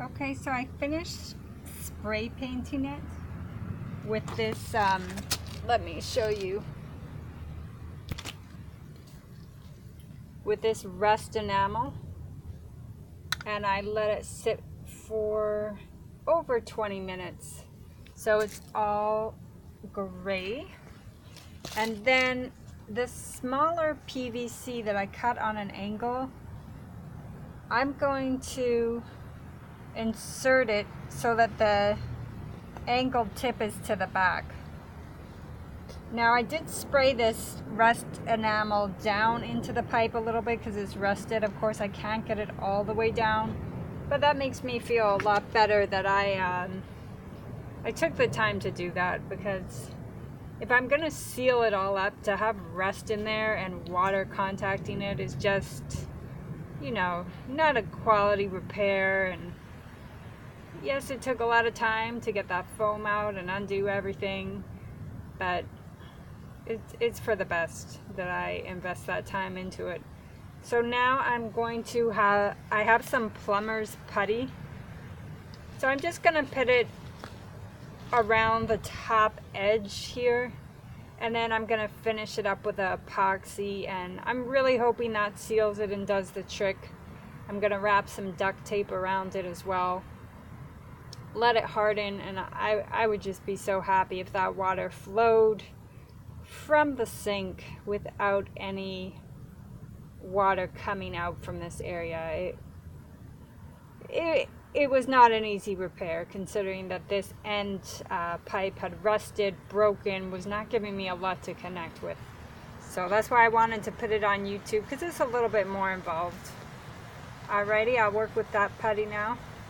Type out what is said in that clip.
Okay, so I finished spray painting it with this, let me show you, with this rust enamel, and I let it sit for over 20 minutes. So it's all gray. And then this smaller PVC that I cut on an angle, I'm going to insert it so that the angled tip is to the back. Now I did spray this rust enamel down into the pipe a little bit because it's rusted. Of course I can't get it all the way down, but that makes me feel a lot better that I took the time to do that, because if I'm gonna seal it all up, to have rust in there and water contacting it is just, you know, not a quality repair. And yes, it took a lot of time to get that foam out and undo everything, but it's for the best that I invest that time into it. So now I'm going to I have some plumber's putty. So I'm just gonna put it around the top edge here, and then I'm gonna finish it up with a epoxy, and I'm really hoping that seals it and does the trick. I'm gonna wrap some duct tape around it as well, let it harden, and I would just be so happy if that water flowed from the sink without any water coming out from this area. It was not an easy repair, considering that this end pipe had rusted, broken, was not giving me a lot to connect with. So that's why I wanted to put it on YouTube, because it's a little bit more involved. Alrighty, I'll work with that putty now.